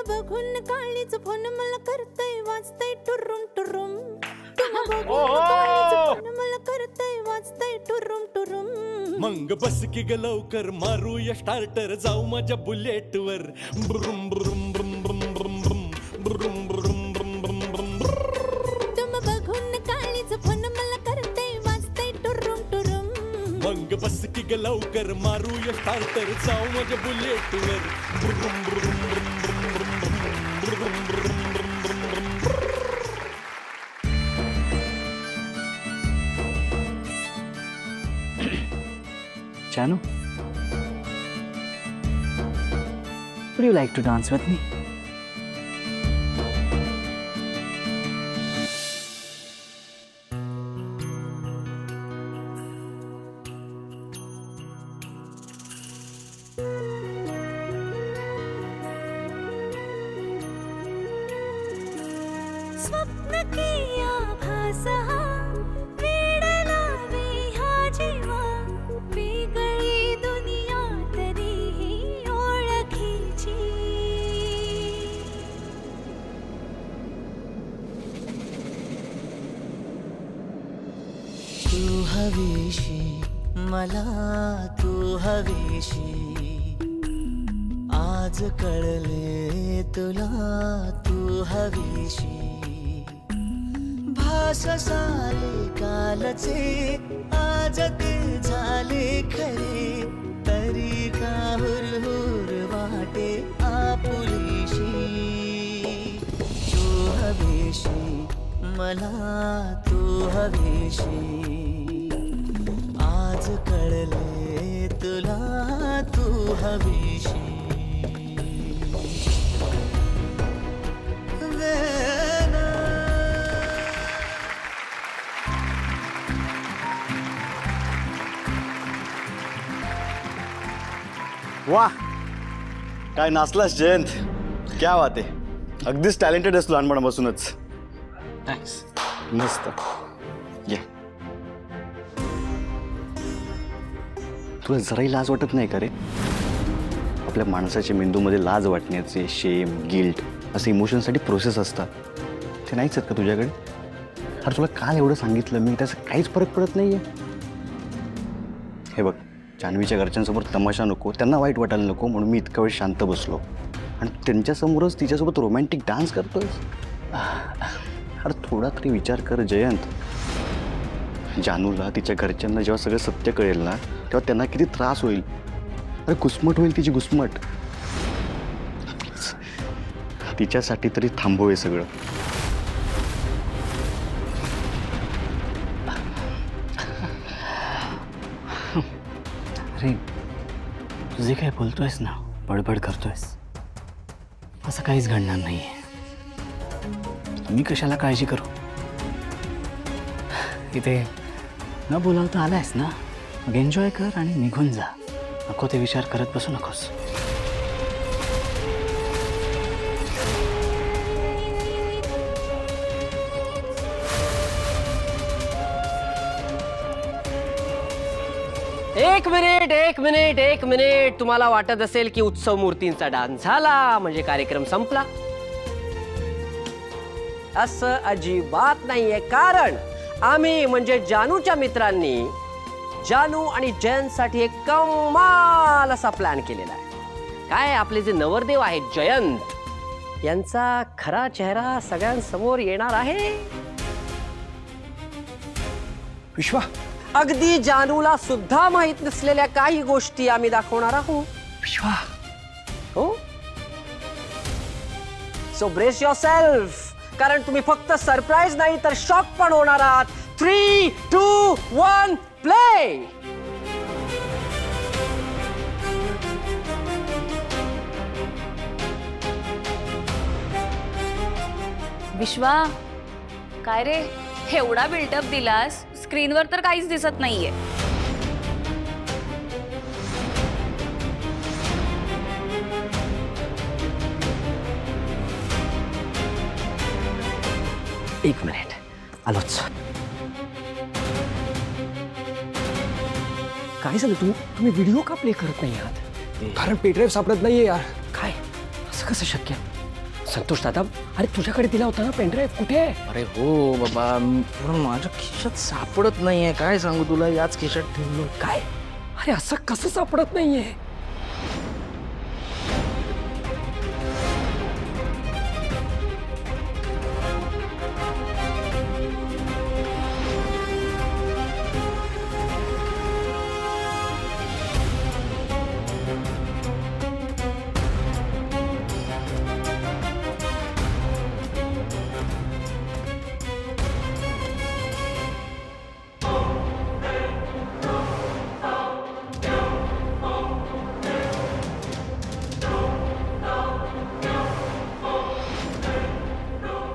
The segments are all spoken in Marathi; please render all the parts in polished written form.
बघून काळीच फोन मला करतय वाजतय टुरुम टुरुम. तुम्हा बघून काळीच फोन मला करतय वाजतय टुरुम टुरुम. मग बस की ग लवकर मारूया स्टार्टर जाऊ माझ्या बुलेट वर. ब्रुम ब्रुम ब्रुम ब्रुम ब्रुम ब्रुम ब्रुम ब्रुम ब्रुम ब्रुम ब्रुम. तुम्हा बघून काळीच फोन मला करतय वाजतय टुरुम टुरुम. मग बस की ग लवकर मारूया स्टार्टर जाऊ माझ्या बुलेट वर. ब्रुम ब्रुम ब्रुम ब्रुम ब्रुम ब्रुम ब्रुम ब्रुम ब्रुम ब्रुम ब्रुम. Janu, would you like to dance with me? स्वप्न की आभास हा वेड लावे हा जीवा. वेगळी दुनिया तरीही ओळखीची. तू हवीशी मला तू हवीशी आज कळले तुला तू हवीशी. भास साले कालचे आज ते झाले खरे तरी का हुरहुर वाटे आपुलीशी. तू हवीशी मला तू हवीशी आज कळले तुला तू हवीशी. वाह काय नाचलास जयंत, क्या बात आहे. अगदीच टॅलेंटेड आहेस लहानपणापासूनच. Thanks. मस्त. ये तुला जराही लाज वाटत नाही का रे? आपल्या माणसाच्या मेंदूमध्ये लाज वाटण्याचे शेम गिल्ट असे इमोशनसाठी प्रोसेस असतात. ते नाहीच आहेत का तुझ्याकडे? अरे तुला काल एवढं सांगितलं मी, त्याचा काहीच फरक पडत नाही आहे. हे बघ, जान्हवीच्या घरच्यांसमोर तमाशा नको, त्यांना वाईट वाटायला नको म्हणून मी इतका वेळ शांत बसलो आणि त्यांच्यासमोरच तिच्यासोबत रोमॅन्टिक डान्स करतोय. अरे थोडा तरी विचार कर जयंत. जानूला तिच्या घरच्यांना जेव्हा सगळं सत्य कळेल ना तेव्हा त्यांना किती त्रास होईल. अरे घुसमट होईल तिची घुसमट. तिच्यासाठी तरी थांबव हे सगळं. अरे तू जे काय बोलतोयस ना, बडबड करतोयस, असं काहीच घडणार नाहीये. मी कशाला काळजी करू? इथे न बोलावता आलायस ना, मग एन्जॉय कर आणि निघून जा. नको ते विचार करत बसू नकोस. एक मिनिट. तुम्हाला वाटत असेल की उत्सव मूर्तींचा डान्स झाला म्हणजे कार्यक्रम संपला. असं अजिबात नाहीये. कारण आम्ही म्हणजे जानूच्या मित्रांनी जानू आणि जयंतसाठी एक कमाल असा प्लॅन केलेला आहे. काय आपले जे नवरदेव आहेत जयंत यांचा खरा चेहरा सगळ्यांसमोर येणार आहे. विश्वा, अगदी जानूला सुद्धा माहित नसलेल्या काही गोष्टी आम्ही दाखवणार आहोत. विश्वा, हो, सो ब्रेस युअरसेल्फ. कारण तुम्ही फक्त सरप्राईज नाही तर शॉक पण होणार आहात. 3, 2, 1 प्ले. विश्वा, काय रे एवढा बिल्डअप दिलास, स्क्रीनवर तर काहीच दिसत नाहीये. एक मिनिट आलोच. काय झालं? तुम्ही व्हिडिओ का प्ले करत नाही आहात? कारण पेनड्राईव्ह सापडत नाहीये यार. काय? असं कसं शक्य? संतोष दादा, अरे तुझ्याकडे दिला होता ना पेनड्राईव्ह, कुठे आहे? अरे हो बाबा, पण माझ्या खिशात सापडत नाहीये. काय सांगू तुला, याच खिशात ठेवलो. काय? अरे असं कसं सापडत नाहीये?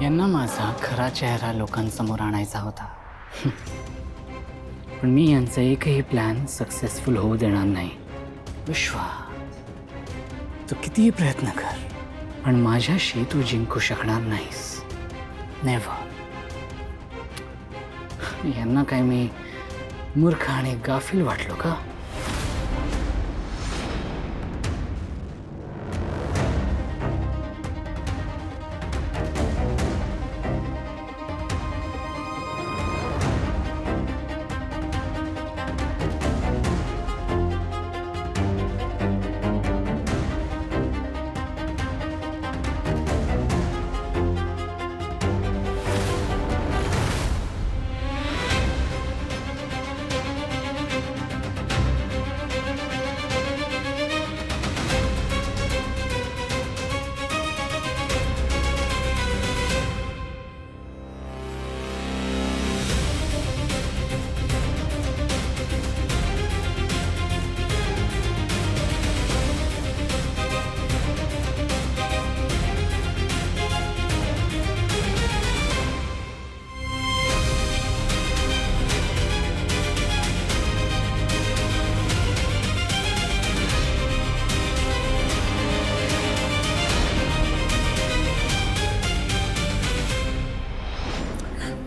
यांना माझा खरा चेहरा लोकांसमोर आणायचा होता. पण मी यांचा एकही प्लॅन सक्सेसफुल होऊ देणार नाही. विश्वा, तू कितीही प्रयत्न कर, पण माझ्याशी तू जिंकू शकणार नाहीस. नेव्हर. यांना काय मी मूर्ख आणि गाफील वाटलो का?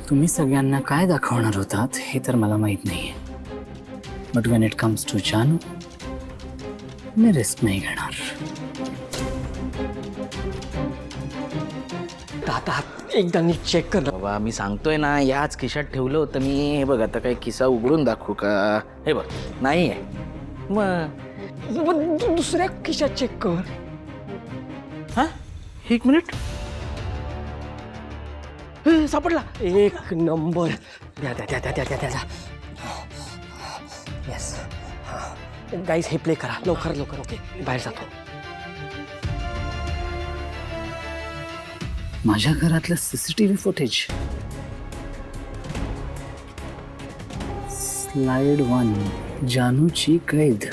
तुम्ही सगळ्यांना काय दाखवणार होतात हे तर मला माहित नाहीये. But when it comes to जानू, मी रिस्क नाही घेणार. दादा एकदा नीट चेक कर. बाबा मी सांगतोय ना, याच खिशात ठेवलं होतं मी. हे बघ, आता काही खिसा उघडून दाखवू का? हे बघ, नाही आहे. मग दुसऱ्या खिशात चेक कर. हा, एक मिनिट. सापडला. एक नंबर. द्या द्या द्या द्या द्या द्या. येस. गाईज हे प्ले करा लवकर लवकर. ओके, बाहेर जातो. माझ्या घरातलं CCTV फुटेज. स्लाइड 1, जानूची कैद.